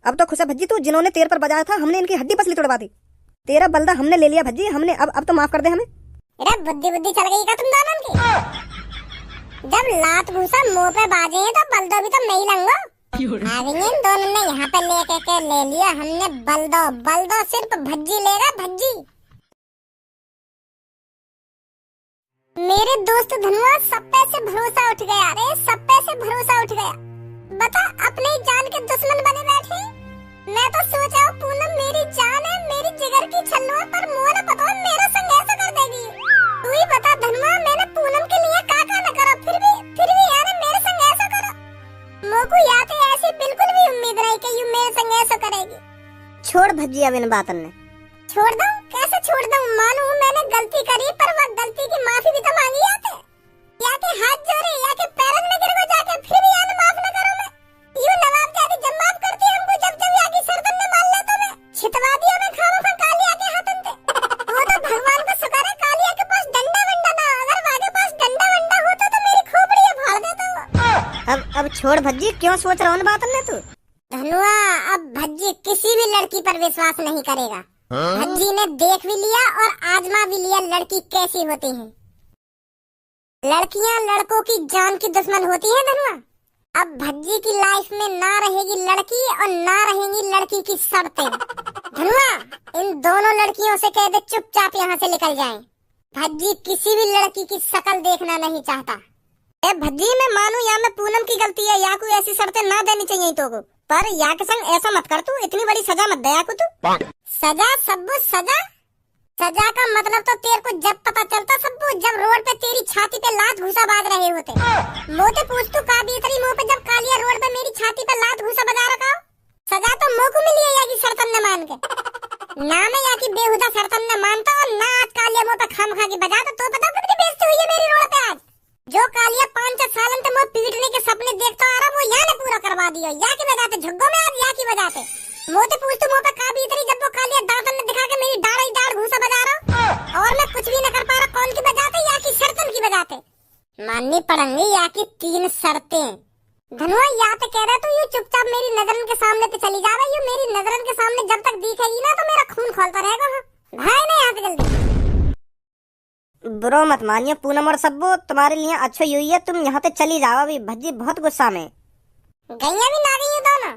अब तो खुश है भज्जी तू, जिन्होंने तेरे पर बजाया था हमने इनकी हड्डी पसली तोड़वा दी। तेरा बलदा हमने ले लिया भज्जी, हमने अब तो माफ कर दे हमें। अरे बुद्धि बुद्धि चल गई क्या तुम दोनों की? जब लात घूसा मुंह पे बाजे हैं तो बलदो भी तो नहीं लंगो। आगे इन दोनों ने यहाँ पे लेके ले लिया हमने बलदो। बलदो सिर्फ भज्जी लेगा, भज्जी। मेरे दोस्त धनुआ सब पे से भरोसा उठ गया रे, सब पे से भरोसा उठ गया। बता अपने ही जान के दुश्मन बने बैठे। मैं तो सोच रहा हूँ पूनम मेरी जान है, मेरी जिगर की छल्लो है, पर मुँह न पता मेरा संग ऐसा कर देगी। तू ही बता धनुआ, मैंने पूनम के लिए का न करा, फिर भी यार मेरे संग ऐसा करो। मोको याद है ऐसी बिल्कुल भी उम्मीद नहीं कि यू मेरे संग ऐसा करेगी। छोड़ भज्जी अब इन बातन ने। छोड़ दूं? कैसे छोड़ दूं? मानूं मैंने गलती करी, पर वह गलती की माफी भी तो मांगी आते। या के हाथ जोड़े या के पैरों में गिर को जाके फिर भी यार माफ न करो मैं। यूं नवाब जाती जब माफ करती हमको, जब या की सरदन में मान लेता मैं। छितवा दिया मैं खामोखा कालिया के हाथन पे। वो तो भगवान का शुक्र है कालिया के पास डंडा वंडा ना, अगर वागे पास डंडा वंडा होता तो मेरी खोपड़ी फाड़ देता वो। अब छोड़ भज्जी, क्यों सोच रहा हूँ बातन ने तू? धनुआ अब भज्जी किसी भी लड़की पर विश्वास नहीं करेगा। भज्जी ने देख भी लिया और आजमा भी लिया लड़की कैसी होती है। लड़कियां लड़कों की जान की दुश्मन होती है धनुआ। अब भज्जी की लाइफ में ना रहेगी लड़की और ना रहेंगी लड़की की शर्तें। धनुआ इन दोनों लड़कियों से कह दे चुपचाप यहाँ से निकल जाएं। भज्जी किसी भी लड़की की शक्ल देखना नहीं चाहता। भज्जी मैं मानू या मैं पूनम की गलती है, या कोई ऐसी शर्तें ना देनी चाहिए तो को, पर या के संग ऐसा मत कर, तू इतनी बड़ी सजा मत दे या को तू। सजा सब्बू सजा? सजा का मतलब तो तेरे को जब पता चलता सब्बू, जब रोड पे तेरी छाती पे लात घूसा बांध रहे होते। मोते पूछ तू का बीतरी मुंह पे जब कालिया रोड पे मेरी छाती पे लात घूसा बजा रखा। सजा तो मुंह को मिली है या की सरतन ने मान के। ना मैं या की बेहुदा सरतन ने मानता और ना आज कालिया मुंह पे खाम खा के बजा तो पता कितनी बेइज्जती हुई है मेरी रोड पे आज। जो कालिया 5-6 सालन तक मुझे पीटने के सपने देखता आ रहा वो यहाँ ने पूरा करवा दिया। या की बजाते झुग्गो में आज या की बजाते। मोते पूछ तू मुंह पे का बीतरी जब वो कालिया दांतन ने दिखा के मेरी दाढ़ घूसा बजा रहा और मैं कुछ भी न कर पा रहा। कौन की बजाते? या की शर्तन की बजाते। माननी पड़ेंगी या की 3 शर्तें। धनुआ या तो कह रहा तू यू चुपचाप मेरी नजरन के सामने पे चली जा रहा। यू मेरी नजरन के सामने जब तक दिखेगी ना तो मेरा खून खौलता रहेगा। भाई नहीं आते जल्दी। बुरो मत मानिए पूनम और सब्बू, तुम्हारे लिए अच्छा हुई है तुम यहाँ से चली जाओ। अभी भज्जी बहुत गुस्सा में। गैया भी ना गई दोनों?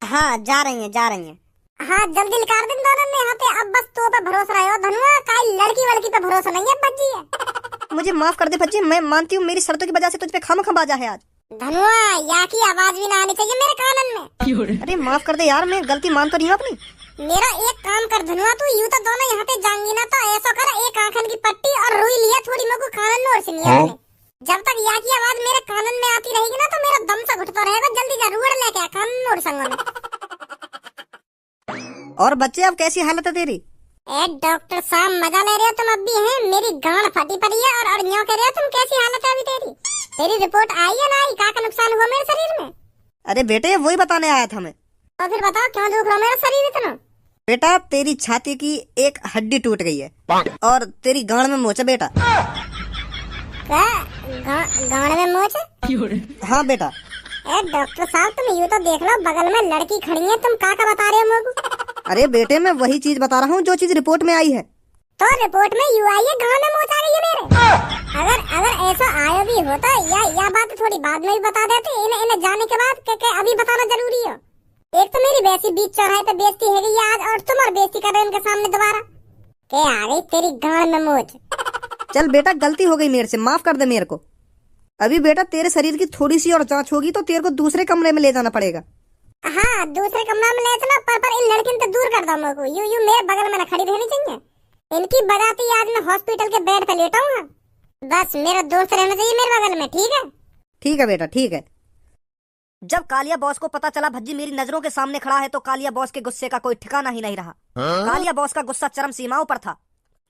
हाँ जा रही है। हाँ जल्दी निकाल दिन दोनों ने यहाँ पे। अब बस तो पे भरोसा रहे हो धनुआ, काई लड़की वड़की पे भरोसा नहीं है भज्जी है। मुझे माफ कर दे भज्जी, मैं मानती हूँ मेरी शर्तों की वजह से तुझ पे खामखा बाजा है आज। धनुआ या की आवाज भी ना आनी चाहिए मेरे कानन में। अरे माफ कर दे यार, मैं गलती मान तो नहीं हूँ अपनी। मेरा एक काम कर धनुआ, तू यूं तो दोनों यहाँ पे जाएंगी ना तो ऐसा कर एक आंखन की पट्टी और रुई लिया थोड़ी मेरे को कानन में और सुनिए। जब तक या की आवाज मेरे कानन में आती रहेगी ना तो मेरा दम सा घुटता रहेगा। जल्दी जा रुड़ लेके आ कानन में और संगों में। और बच्चे अब कैसी हालत है तेरी? ए डॉक्टर साहब मजा ले रहे हो तुम अब भी हैं? मेरी गांड फटी पड़ी है और यूं कह रहे हो तुम कैसी हालत है अभी तेरी? तेरी रिपोर्ट आई है ना आई? का नुकसान हुआ मेरे शरीर में? अरे बेटे वही बताने आया था मैं। तो फिर बताओ क्यों दुख रहा मेरा शरीर इतना? बेटा तेरी छाती की एक हड्डी टूट गई है और तेरी गांड में मोच है बेटा। गांड में मोच है? हाँ बेटा। ए डॉक्टर साहब तुम यूं तो देख लो बगल में लड़की खड़ी है, तुम का बता रहे हो मेरे को? अरे बेटे मैं वही चीज बता रहा हूँ जो चीज रिपोर्ट में आई है। तो रिपोर्ट में यू आई है गांड में मोच आ गई है मेरे? अगर ऐसा आया भी होता या बात थोड़ी बाद में भी बता देते। इन्हें जाने के बाद के अभी बताना जरूरी है? एक तो मेरी वैसी बीच चौराहे पे बेइज्जती है गई आज और तुम और बेइज्जती कर रहे हो उनके सामने दोबारा। के आ गई तेरी गांड में मोच। चल बेटा गलती हो गई मेरे से, माफ कर दे मेरे को। अभी बेटा तेरे शरीर की थोड़ी सी और जांच होगी तो तेरे को दूसरे कमरे में ले जाना पड़ेगा। हाँ दूसरे कमरे में ले चलो, पर इन लड़कियों तो दूर कर दो मेरे को। यू मेरे बगल में न खड़ी रहनी चाहिए। इनकी बजाती आज मैं हॉस्पिटल के बेड पे लेटा हूँ। बस मेरा दोस्त रहना चाहिए मेरे बगल में, ठीक है? ठीक है बेटा ठीक है। जब कालिया बॉस को पता चला भज्जी मेरी नजरों के सामने खड़ा है तो कालिया बॉस के गुस्से का कोई ठिकाना ही नहीं रहा। कालिया बॉस का गुस्सा चरम सीमाओं पर था।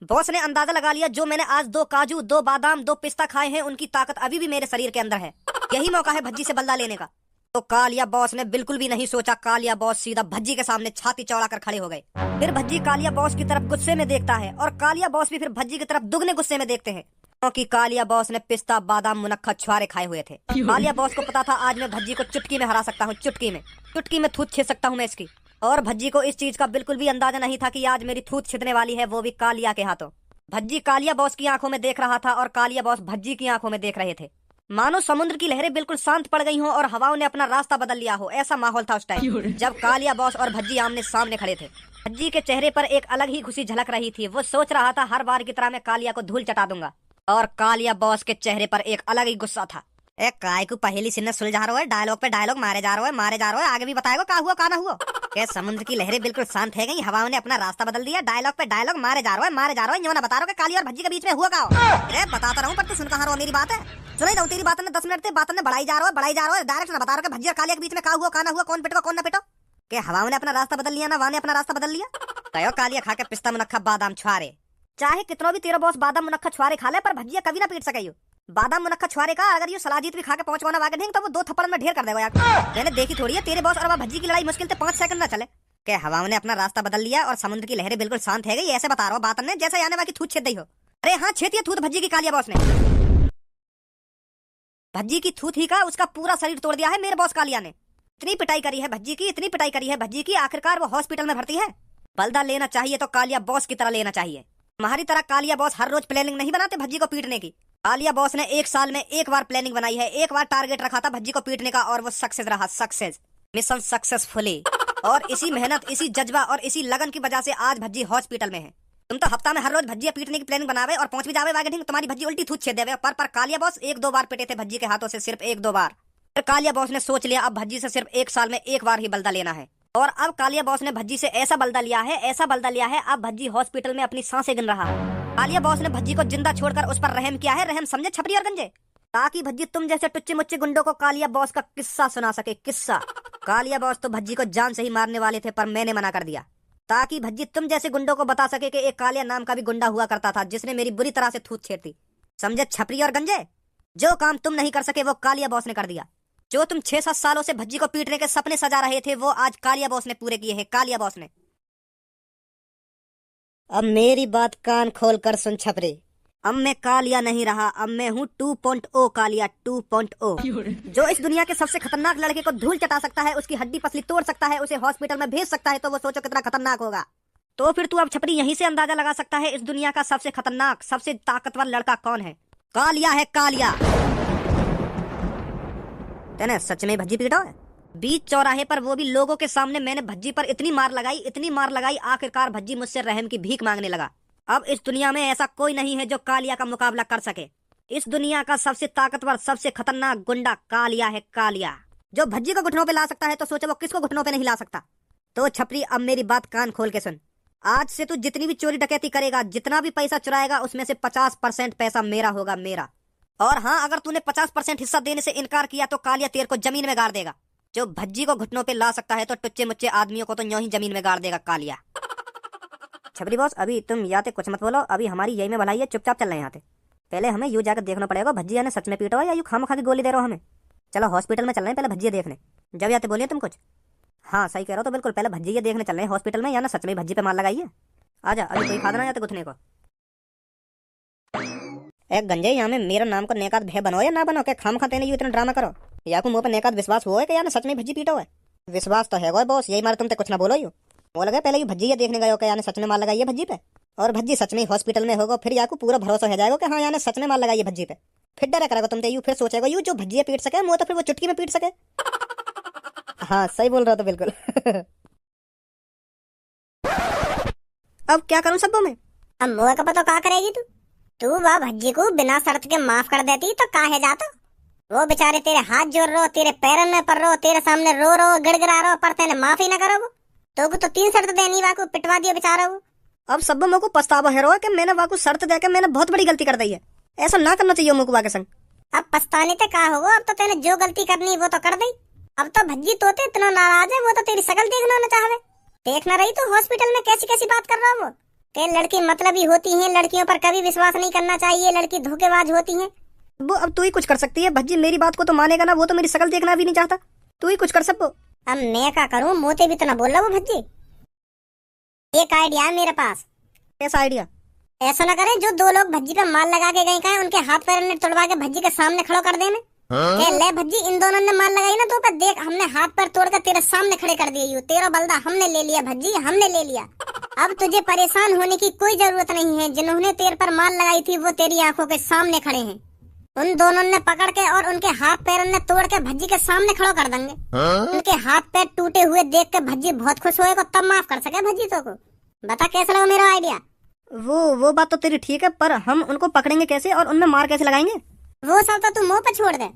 बॉस ने अंदाजा लगा लिया जो मैंने आज 2 काजू 2 बादाम 2 पिस्ता खाए हैं उनकी ताकत अभी भी मेरे शरीर के अंदर है। यही मौका है भज्जी से बदला लेने का। तो कालिया बॉस ने बिल्कुल भी नहीं सोचा। कालिया बॉस सीधा भज्जी के सामने छाती चौड़ा कर खड़े हो गए। फिर भज्जी कालिया बॉस की तरफ गुस्से में देखता है और कालिया बॉस भी फिर भज्जी की तरफ दुगने गुस्से में देखते हैं। क्योंकि कालिया बॉस ने पिस्ता बादाम मुनक्खा छुआरे खाए हुए थे। कालिया बॉस को पता था आज मैं भज्जी को चुटकी में हरा सकता हूँ, चुटकी में थूत छेद सकता हूँ मैं इसकी। और भज्जी को इस चीज का बिल्कुल भी अंदाजा नहीं था कि आज मेरी थूत छिदने वाली है, वो भी कालिया के हाथों। भज्जी कालिया बॉस की आंखों में देख रहा था और कालिया बॉस भज्जी की आंखों में देख रहे थे। मानो समुद्र की लहरें बिल्कुल शांत पड़ गई हों और हवाओं ने अपना रास्ता बदल लिया हो, ऐसा माहौल था उस टाइम जब कालिया बॉस और भज्जी आमने सामने खड़े थे। भज्जी के चेहरे पर एक अलग ही खुशी झलक रही थी। वो सोच रहा था हर बार की तरह मैं कालिया को धूल चटा दूंगा। और कालिया बॉस के चेहरे पर एक अलग ही गुस्सा था। ए काय को पहेली सिन्ने सुलझा रहा है, डायलॉग पे डायलॉग मारे जा रहा है, आगे भी बताएगा का हुआ का ना हुआ। क्या समुद्र की लहरें बिल्कुल शांत है गई, हवाओं ने अपना रास्ता बदल दिया, डायलॉग पे डायलॉग मारे जा रहा है, यो ना बता रहा कालिया और भज्जी के बीच में हुआ का हो। अरे बताता रहूं पर तू सुन कहां रहा मेरी बात है, सुनाई रहूं तेरी बात ने 10 मिनट से बात ने बढ़ाई जा रहा है, डायरेक्ट ना बता रहा भज्जी और कालिया के बीच में का हुआ का ना हुआ, कौन पिटो कौन ना पिटो। के हवाओं ने अपना रास्ता बदल लिया ना वाह ने अपना रास्ता बदल लिया। कहो कालिया खा के पिस्ता मुनक्खा बादाम छुआरे, चाहे कितना भी तेरा बॉस बादाम मुनक्खा छुआरे खा ले पर भज्जिया कभी ना पीट सके। बादाम मुनक्खा छुआरे का अगर ये सलाजीत भी खा के पहुंचवाना वागे नहीं तो वो 2 थप्पड़ में ढेर कर देगा यार। मैंने देखी थोड़ी है तेरे बॉस और भज्जी की लड़ाई मुश्किल से 5 सेकंड ना चले। के हवाओं ने अपना रास्ता बदल लिया और समुद्र की लहरें बिल्कुल शांत है गई, ऐसे बता रहा हूँ बात ने जैसे आने वाली थूत छेद दी हो। अरे हाँ छेती थूत भज्जी की कालिया बॉस ने, भज्जी की थूत ही का उसका पूरा शरीर तोड़ दिया है मेरे बॉस कालिया ने। इतनी पिटाई करी है भज्जी की, इतनी पिटाई करी है भज्जी की, आखिरकार वो हॉस्पिटल में भर्ती है। बलदा लेना चाहिए तो कालिया बॉस की तरह लेना चाहिए। तुम्हारी तरह कालिया बॉस हर रोज प्लानिंग नहीं बनाते भज्जी को पीटने की। कालिया बॉस ने 1 साल में 1 बार प्लानिंग बनाई है, 1 बार टारगेट रखा था भज्जी को पीटने का और वो सक्सेस रहा, सक्सेस मिशन सक्सेसफुली। और इसी मेहनत, इसी जज्बा और इसी लगन की वजह से आज भज्जी हॉस्पिटल में है। तुम तो हफ्ता में हर रोज भज्जी पीटने की प्लानिंग बनावे और पहुंच भी जावे वागे ढींग, तुम्हारी भज्जी उल्टी थूत छेद देवे। पर कालिया बॉस 1-2 बार पिटे थे भज्जी के हाथों से, सिर्फ 1-2 बार। फिर कालिया बॉस ने सोच लिया अब भज्जी से सिर्फ 1 साल में 1 बार ही बलदा लेना है। और अब कालिया बॉस ने भज्जी से ऐसा बलदा लिया है, अब भज्जी हॉस्पिटल में अपनी सांसें गिन रहा है। कालिया बॉस ने भज्जी को जिंदा छोड़कर उस पर रहम किया है, रहम समझे छपरी और गंजे, ताकि भज्जी तुम जैसे टुच्चे मुच्चे गुंडों को कालिया बॉस का किस्सा सुना सके, किस्सा। कालिया बॉस तो भज्जी को जान से ही मारने वाले थे पर मैंने मना कर दिया, ताकि भज्जी तुम जैसे गुंडों को बता सके कि एक कालिया नाम का भी गुंडा हुआ करता था जिसने मेरी बुरी तरह से थूत छेड़ दी। समझे छपरी और गंजे, जो काम तुम नहीं कर सके वो कालिया बॉस ने कर दिया। जो तुम 6-7 सालों से भज्जी को पीटने के सपने सजा रहे थे वो आज कालिया बॉस ने पूरे किए हैं, कालिया बॉस ने। अब मेरी बात कान खोल कर सुन छपरे, अब मैं कालिया नहीं रहा, अब मैं हूँ 2.0 कालिया 2.0। जो इस दुनिया के सबसे खतरनाक लड़के को धूल चटा सकता है, उसकी हड्डी पसली तोड़ सकता है, उसे हॉस्पिटल में भेज सकता है, तो वो सोचो कितना खतरनाक होगा। तो फिर तू अब छपरी यहीं से अंदाजा लगा सकता है इस दुनिया का सबसे खतरनाक, सबसे ताकतवर लड़का कौन है। कालिया है, कालिया। तेने सच में भज्जी पीटा है बीच चौराहे पर, वो भी लोगों के सामने। मैंने भज्जी पर इतनी मार लगाई, आखिरकार भज्जी मुझसे रहम की भीख मांगने लगा। अब इस दुनिया में ऐसा कोई नहीं है जो कालिया का मुकाबला कर सके। इस दुनिया का सबसे ताकतवर, सबसे खतरनाक गुंडा कालिया है, कालिया। जो भज्जी को घुटनों पे ला सकता है तो सोचो वो किसको घुटनों पे नहीं ला सकता। तो छपरी अब मेरी बात कान खोल के सुन, आज से तू जितनी भी चोरी डकैती करेगा, जितना भी पैसा चुराएगा, उसमें से 50% पैसा मेरा होगा, मेरा। और हाँ, अगर तूने 50% हिस्सा देने से इनकार किया तो कालिया तेरे को जमीन में गाड़ देगा। जो भज्जी को घुटनों पे ला सकता है तो टुच्चे मुच्चे आदमियों को तो यूं ही जमीन में गाड़ देगा कालिया। छपरी बॉस अभी तुम या तो कुछ मत बोलो, अभी हमारी यही में भलाई है, चुपचाप चल रहे यहाँ से। पहले हमें यूं जाकर देखना पड़ेगा भज्जिया ने सच में पीटा या यूं खामखा की गोली दे रहे हो हमें। चलो हॉस्पिटल में चल रहे हैं, पहले भज्जिया देखने। जब या तो बोलिए तुम कुछ। हाँ सही कह रहे हो, तो बिल्कुल पहले भज्जिया देखने चल रहे हैं हॉस्पिटल में, या ना सच में भज्जी पे मार लगाइए। आजा, अभी कोई फादना या तो गुथने को। एक गंजे यहाँ में मेरा नाम को नेकात भय बनो या ना बनो, क्या खाम खाते नहीं इतना ड्रामा करो। या को मुंह पे नेकात विश्वास हुआ है कि या ना सच में भज्जी पीटो है। विश्वास तो है बॉस, यही मारे तुम कुछ ना बोलो। यू वो लगे पहले भज्जी देखने गए हो क्या, सच में मार लगाइए भज्जी पे, और भज्जी सच में हॉस्पिटल में होगा, फिर याकू पूरा भरोसा हो जाएगा कि हाँ यानी सच में मार लगाइए भज्जी पे। फिर डरा करेगा तुम यू, फिर सोचेगा यू जो भज्जी पीट सके वो तो फिर वो चुटकी में पीट सके। हाँ सही बोल रहा था बिल्कुल। अब क्या करूं सबों में। अब मुँह का पता क्या करेगी तू वह भज्जी को बिना शर्त के माफ कर देती तो काहे जाता। वो बेचारे तेरे हाथ जोड़ रो, तेरे पैरों में पड़ रो, तेरे सामने रो गिड़गिड़ा रो, पर तेने माफी न करो। वो तो 3 शर्त देनी, वाकू पिटवा दिया बेचारा वो। अब सब मेरे को पछतावा है रो कि मैंने वाकू शर्त देके मैंने बहुत बड़ी गलती कर दी है। ऐसा ना करना चाहिए मुकुआ के संग। अब पछताने ते का होगा, अब तो तेने जो गलती करनी वो तो कर दी। अब तो भज्जी तोते इतना नाराज है, वो तो तेरी शकल देखना न चाहे। देखना रही तो हॉस्पिटल में कैसी कैसी बात कर रहा वो। ते लड़की मतलबी होती है, लड़कियों पर कभी विश्वास नहीं करना चाहिए, लड़की धोखेबाज होती है। वो अब तू ही कुछ कर सकती है। भज्जी मेरी बात को तो मानेगा ना, वो तो मेरी शकल देखना भी नहीं चाहता। तू ही कुछ कर सको। अब मैं क्या करूं, मोते भी तो ना बोल रहा वो भज्जी। एक आइडिया है मेरे पास। कैसा आइडिया। ऐसा ना करें जो दो लोग भज्जी पे माल लगा के गए कहे उनके हाथ पैर ने तोड़वा के भज्जी के सामने खड़ो कर दे में। ले भज्जी इन दोनों ने माल लगाई ना तो पर देख हमने हाथ पैर तोड़ कर तेरे सामने खड़े कर दिए। यू तेरा बलदा हमने ले लिया भज्जी, हमने ले लिया। अब तुझे परेशान होने की कोई जरूरत नहीं है। जिन्होंने तेरे पर माल लगाई थी वो तेरी आंखों के सामने खड़े हैं। उन दोनों ने पकड़ के और उनके हाथ पैर ने तोड़ के भज्जी के सामने खड़ो कर देंगे। उनके हाथ पैर टूटे हुए देख के भज्जी बहुत खुश होएगा, तब माफ कर सके भज्जी तो को। बता कैसा लगा मेरा आइडिया? वो बात तो तेरी ठीक है, पर हम उनको पकड़ेंगे कैसे और उनमें मार कैसे लगाएंगे? वो सब तो तू मुंह पे छोड़ दे।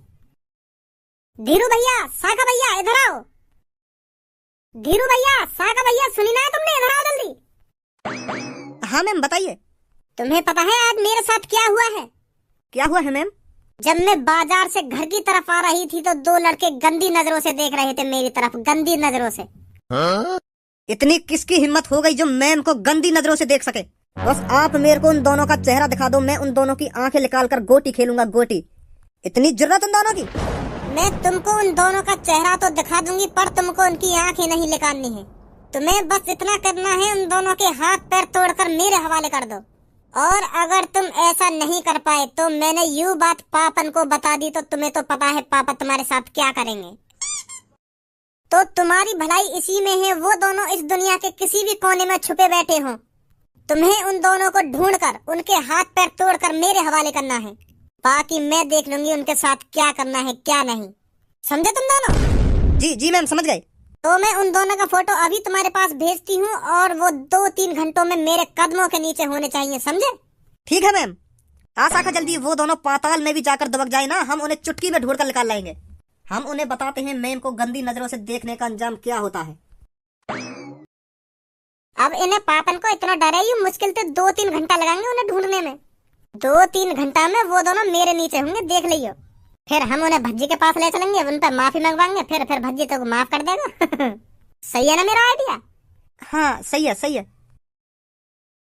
धीरू भैया, साका भैया इधर आओ। धीरू भैया, साका भैया, सुनी ना तुमने? इधर आओ जल्दी। हाँ मैम बताइए। तुम्हें पता है आज मेरे साथ क्या हुआ है? क्या हुआ है मैम? जब मैं बाजार से घर की तरफ आ रही थी तो दो लड़के गंदी नजरों से देख रहे थे मेरी तरफ, गंदी नजरों से। इतनी किसकी हिम्मत हो गई जो मैम को गंदी नजरों से देख सके? बस आप मेरे को उन दोनों का चेहरा दिखा दो, मैं उन दोनों की आंखें निकाल कर गोटी खेलूंगा, गोटी। इतनी जुर्रत उन दोनों की? मैं तुमको उन दोनों का चेहरा तो दिखा दूंगी पर तुमको उनकी आंखें नहीं निकालनी है। तुम्हें बस इतना करना है, उन दोनों के हाथ पैर तोड़कर मेरे हवाले कर दो। और अगर तुम ऐसा नहीं कर पाए तो मैंने यूं बात पापन को बता दी तो तुम्हें तो पता है पापा तुम्हारे साथ क्या करेंगे। तो तुम्हारी भलाई इसी में है, वो दोनों इस दुनिया के किसी भी कोने में छुपे बैठे हों। तुम्हें उन दोनों को ढूंढकर उनके हाथ पैर तोड़कर मेरे हवाले करना है। बाकी मैं देख लूंगी उनके साथ क्या करना है क्या नहीं। समझे तुम दोनों? जी मैम समझ गए। तो मैं उन दोनों का फोटो अभी तुम्हारे पास भेजती हूँ और वो 2-3 घंटों में मेरे कदमों के नीचे होने चाहिए, समझे? ठीक है मैम। आशा का जल्दी वो दोनों पाताल में भी जाकर दबक जाए ना, हम उन्हें चुटकी में ढूंढकर निकाल लाएंगे। हम उन्हें बताते हैं मैम को गंदी नजरों से देखने का अंजाम क्या होता है। अब इन्हें पापन को इतना डर है, मुश्किल से 2-3 घंटा लगाएंगे उन्हें ढूंढने में। 2-3 घंटा में वो दोनों मेरे नीचे होंगे, देख लियो। फिर हम उन्हें भज्जी के पास ले चलेंगे, उन पर माफी मंगवाएंगे, फिर भज्जी तो माफ कर देगा। सही है ना मेरा आइडिया? हाँ सही है।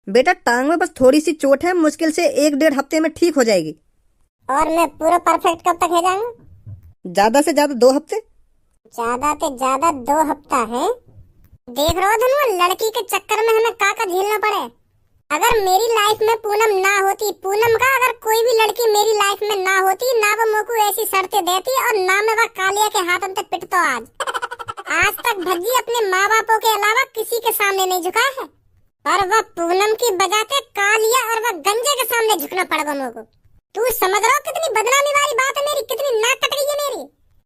बेटा टांग में बस थोड़ी सी चोट है, मुश्किल से 1-1.5 हफ्ते में ठीक हो जाएगी। और मैं पूरा परफेक्ट कब तक हो जाऊंगा? ज्यादा से ज्यादा 2 हफ्ते। ज्यादा से ज्यादा 2 हफ्ता है। देख रहे हो धनु, लड़की के चक्कर में हमें का झेलना पड़े। अगर मेरी लाइफ में पूनम ना होती, पूनम का अगर कोई भी लड़की मेरी लाइफ में ना होती, ना वो मोकू ऐसी शर्तें देती और ना मैं वह कालिया के हाथों से पिटता। आज तक भज्जी अपने माँ बापों के अलावा किसी के सामने नहीं झुका है, और वह पूनम की बजाते कालिया और वह गंजे के सामने झुकना पड़ेगा मोको। तू समझ रहा हो कितनी बदनामी वाली बात है मेरी, कितनी नाक कट गई है मेरी?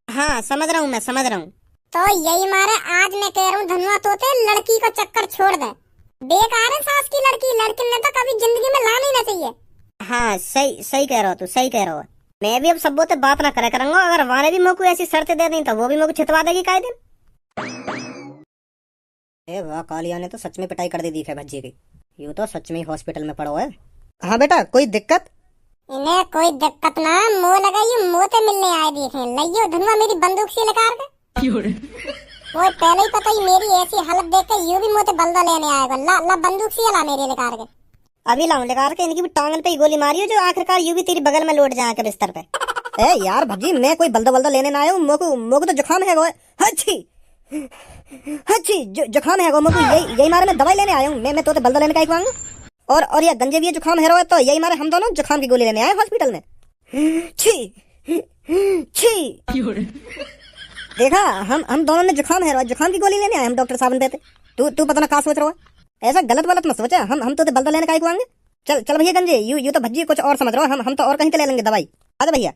हाँ समझ रहा हूँ, मैं समझ रहा हूँ। तो यही मारे आज मैं कह रहा हूँ धनुआ तोते, लड़की का चक्कर छोड़ दे। बेकार है सास की लड़की ने तो कभी जिंदगी में लाना ही ना चाहिए। हाँ सही कह रहा हो, तू सही कह रहा हो। मैं भी अब सब बोते बात ना करे करूंगा, अगर वाने भी मोको ऐसी शर्तें दे दी तो वो भी मोको छितवा देगी काहे दिन। ए वाह, कालिया ने तो सच में पिटाई कर दी दिखे भज्जी की। यूँ तो सच में हॉस्पिटल में पड़ा हुआ है। हाँ बेटा कोई दिक्कत? इन्हें कोई दिक्कत ना, मुँह लगाइए, मुँह से मिलने आए दिखे। लइयो धनुआ मेरी बंदूक से लेकर के। वो पहले ही पता ही मेरी ऐसी हालत देख के यूं भी मुझे बल्दा लेने आएगा। ला बंदूक से ला मेरे लेकर के। अभी लाऊं लेकर के, इनकी भी टांगन पे ही गोली मारी हो जो आखिरकार यूं भी तेरी बगल में लौट जाए के बिस्तर पे। ए यार भज्जी, मैं कोई बल्दा लेने ना आया हूँ। मोको तो जुकाम है। हच्छी जुकाम है मोको, यही मारे मैं दवाई लेने आया हूँ। मैं तो बल्दा लेने का ही और ये गंजे भी जुकाम है, तो यही मारे हम दोनों जुकाम की गोली लेने आए हॉस्पिटल में। छी देखा, हम दोनों ने जुकाम की गोली लेने आए हम डॉक्टर साहब ने देते। तू पता ना क्या सोच रहा है। ऐसा गलत मत सोचा, हम तो बल्दा लेने का ही आएंगे। चल भैया गंजे, यू तो भज्जी कुछ और समझ रहा हो। हम तो और कहीं ले लेंगे दवाई। आजा भैया।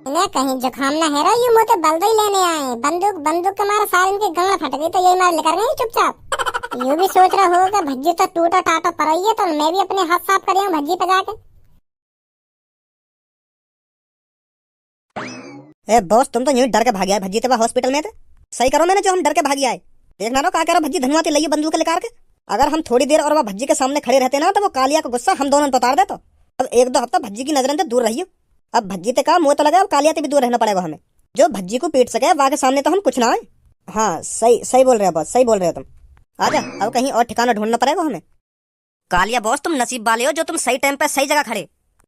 इन्हें कहीं जुकाम ना है, यू मोते बल्दा ही लेने आए। बंदूक के मारे सारे इनके गंगड़ फट गई, तो यही मारे लेकर गए चुपचाप। यू भी सोच रहा होगा भज्जी तो टूटा टाटा पर रही है, तो मैं भी अपने हाथ साफ कर भज्जी पे जाके। ए बॉस, तुम तो यूं डर के भाग आए भज्जी तेरा हॉस्पिटल में थे। सही करो मैंने जो हम डर के भागी आए। देखना ना क्या कह रहा भज्जी, धनुआती लइयो बंदूक लेकर के। अगर हम थोड़ी देर और वह भज्जी के सामने खड़े रहते ना तो वो कालिया का गुस्सा हम दोनों पर उतार देता। अब 1-2 हफ्ता भज्जी की नजरों से दूर रहियो। अब भज्जी ते का मुंह तो लगा, अब कालिया से भी दूर रहना पड़ेगा हमें। जो भज्जी को पीट सके वहां के सामने तो हम कुछ ना आए। हाँ सही बोल रहे हो बॉस, सही बोल रहे हो तुम। आजा, अब कहीं और ठिकाना ढूंढना पड़ेगा हमें। कालिया बॉस, तुम नसीब वाले हो जो तुम सही टाइम पे सही जगह खड़े।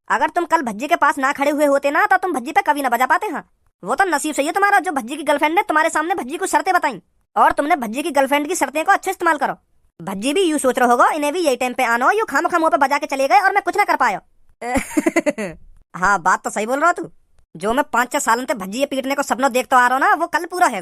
अगर तुम कल भज्जी के पास ना खड़े हुए होते ना तो तुम भज्जी पे कभी ना बजा पाते। हाँ वो तो नसीब सही है तुम्हारा जो भज्जी की गर्लफ्रेंड ने तुम्हारे सामने भज्जी को शर्तें बताई, और तुमने भज्जी की गर्लफ्रेंड की शर्तें को अच्छे इस्तेमाल करो। भज्जी भी यूं सोच रहे होगा इन्हें भी यही टाइम पे आना हो, यूं खाम मुंह पे बजा के चले गए और मैं कुछ ना कर पाया। हाँ बात तो सही बोल रहा तू। जो मैं 5-6 सालों से भज्जी ये पीटने को सपनों देखता आ रहा हूँ ना, वो कल पूरा है।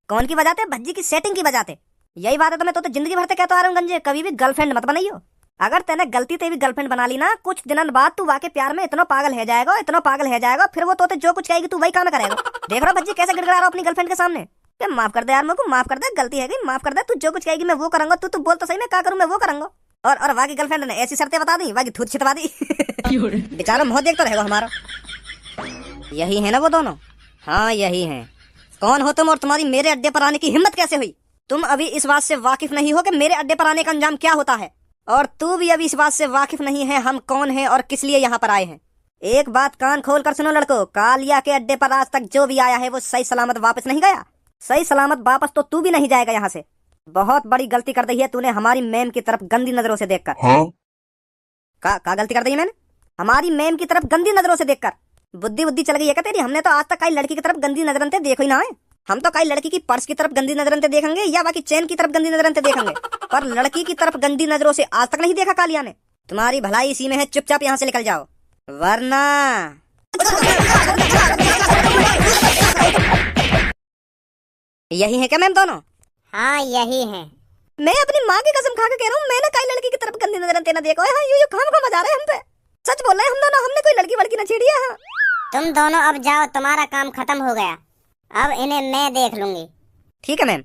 कौन की वजह से? भज्जी की सेटिंग की वजह से। यही बात है तो मैं तो जिंदगी भर से कहता आ रहा हूँ गंजे, कभी भी गर्लफ्रेंड मत बनाइयो। अगर तेने गलती से भी गर्लफ्रेंड बना ली ना, कुछ दिनों बाद तू वाकई प्यार में इतना पागल है जाएगा, इतना पागल है जाएगा, फिर वो तो जो कुछ कहेगी तू वही काम करेगा। देख रहा भज्जी कैसे गिड़गिड़ा रहा अपनी गर्लफ्रेंड के सामने। माफ कर दे यार, मेरे को माफ कर दे, गलती है गई, माफ कर दे। तू जो कुछ कहेगी मैं वो करूंगा, तू बोल तो सही, मैं क्या करूं, मैं वो करूंगा। और वाकी गर्लफ्रेंड ने ऐसी शर्तें बता दी, वाकी थूत छिटवा दी। बेचारा मुंह देखता रहेगा हमारा। यही है ना वो दोनों? हाँ यही है। कौन हो तुम और तुम्हारी मेरे अड्डे पर आने की हिम्मत कैसे हुई? तुम अभी इस बात से वाकिफ नहीं हो कि मेरे अड्डे पर आने का अंजाम क्या होता है, और तू भी अभी इस बात से वाकिफ नहीं है हम कौन हैं और किस लिए यहाँ पर आए हैं। एक बात कान खोल कर सुनो लड़को, कालिया के अड्डे पर आज तक जो भी आया है वो सही सलामत वापस नहीं गया। सही सलामत वापस तो तू भी नहीं जाएगा यहाँ से। बहुत बड़ी गलती कर दी है तूने हमारी मैम की तरफ गंदी नजरों से देखकर। हाँ? का गलती कर दी मैंने? हमारी मैम की तरफ गंदी नजरों से देखकर। बुद्धि चल गई है क्या तेरी? हमने तो आज तक कई लड़की की तरफ गंदी नजरन से देखो ही ना है। हम तो कई लड़की की पर्स की तरफ गंदी नजरन से देखेंगे या बाकी चैन की तरफ गंदी नजरन से देखेंगे, पर लड़की की तरफ गंदी नजरों से आज तक नहीं देखा कालिया ने। तुम्हारी भलाई इसी में है, चुपचाप यहाँ से निकल जाओ वरना। यही है क्या मैम दोनों? हाँ यही है। मैं अपनी माँ की कसम खा के कह रहा हूँ, मैंने कई लड़की की तरफ गंदी नजरन से ना देखो है। हाँ यूं खाम मजा रहे हम पे। सच बोल रहे हैं हम दोनों, हमने कोई लड़की वड़की न छेड़ी है। हाँ तुम दोनों अब जाओ, तुम्हारा काम खत्म हो गया, अब इन्हें मैं देख लूंगी। ठीक है मैम।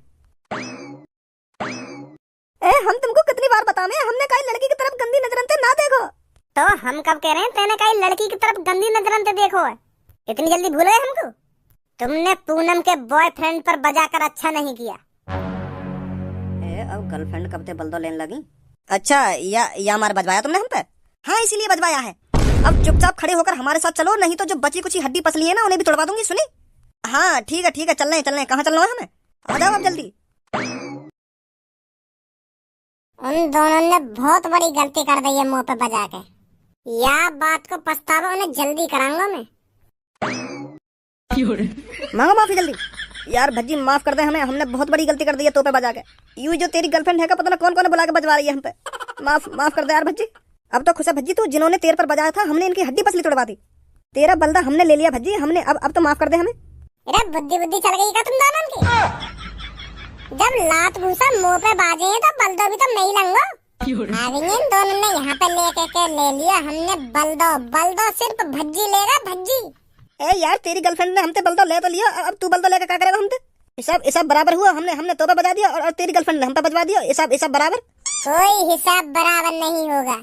हम तुमको कितनी बार बतावे हमने कई लड़की की तरफ गंदी नजरन से ना देखो। तो हम कब कह रहे हैं तेने कई लड़की की तरफ गंदी नजरन से देखो है? इतनी जल्दी भूल गए हमको? तुमने पूनम के बॉयफ्रेंड पर बजाकर अच्छा नहीं किया। अब गर्लफ्रेंड कब से बल्दो लेने लगी? अच्छा या मार बजवाया तुमने हम पे? हाँ इसीलिए बजवाया है। अब चुपचाप खड़े होकर हमारे साथ चलो, नहीं तो जो बची कुछ हड्डी पसली है ना उन्हें भी तोड़वा दूंगी। सुनी? हाँ ठीक है चल रहे हैं। कहाँ चलना है हमें? आ जाओ आप जल्दी। उन दोनों ने बहुत बड़ी गलती कर दी है मुंह पे बजा के। या बात को पछतावा उन्हें जल्दी कराऊंगा मैं। मांगो माफी जल्दी। यार भज्जी माफ कर दे हमें, हमने बहुत बड़ी गलती कर दी है तो पे बजा के। यूं जो तेरी गर्लफ्रेंड है का पता ना कौन बुला के बजवा रही है हम पे। माफ कर दे यार भज्जी। अब तो खुश है भज्जी तू, जिन्होंने तेरे पर बजाया था हमने इनकी हड्डी पसली तोड़वा दी। तेरा बल्दा हमने ले लिया भज्जी, हमने अब तो माफ कर दे हमें। अरे बुद्धि चल गई क्या तुम दोनों की? जब लात घूसा मुंह पे बाजे हैं तो बल्दो भी तो नहीं लंगो। आगे इन दोनों ने यहाँ पे लेके ले लिया हमने बल्दो सिर्फ भज्जी लेगा भज्जी। ए यार तेरी गर्लफ्रेंड ने हमसे बल्दो ले तो लिया, अब तू बल्दो लेकर क्या करेगा हमसे? हिसाब बराबर हुआ। हमने तो पे बजा दिया और तेरी गर्लफ्रेंड ने हम पे बजवा दिया। हिसाब बराबर? कोई हिसाब बराबर नहीं होगा।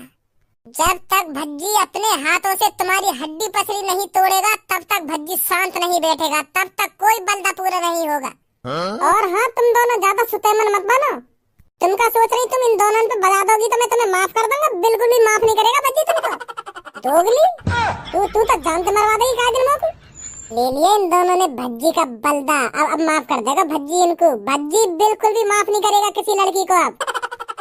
जब तक भज्जी अपने हाथों से तुम्हारी हड्डी पसली नहीं तोड़ेगा तब तक भज्जी शांत नहीं बैठेगा, तब तक कोई बल्दा पूरा नहीं होगा। और हाँ तुम दोनों ज्यादा सुतेमन मत बनो। तुम क्या सोच रही तुम इन दोनों पे बजा दोगी तो मैं तुम्हें माफ कर दूंगा? बिल्कुल भी माफ नहीं करेगा भज्जी तुमको। दोगली तू तो जान से मरवा देगी काहे दिन को। ले लिया इन दोनों ने भज्जी का बल्दा, अब माफ कर देगा भज्जी इनको। भज्जी बिल्कुल भी माफ नहीं करेगा किसी लड़की को। अब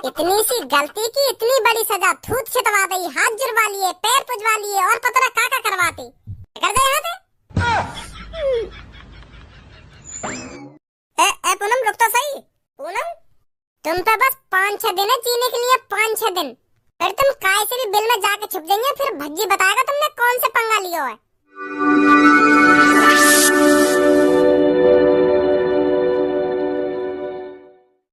इतनी सी गलती की इतनी बड़ी सजा, थूत छिटवा दी, हाथ जुड़वा लिए, पैर पुजवा लिए और पता ना क्या करवाती। कर दे यहाँ से। पूनम रुक तो सही। पूनम तुम पे बस 5-6 दिन है जीने के लिए, 5-6 दिन। फिर तुम काय से भी बिल में जाके छुप जाएंगे, फिर भज्जी बताएगा तुमने कौन से पंगा लिया है।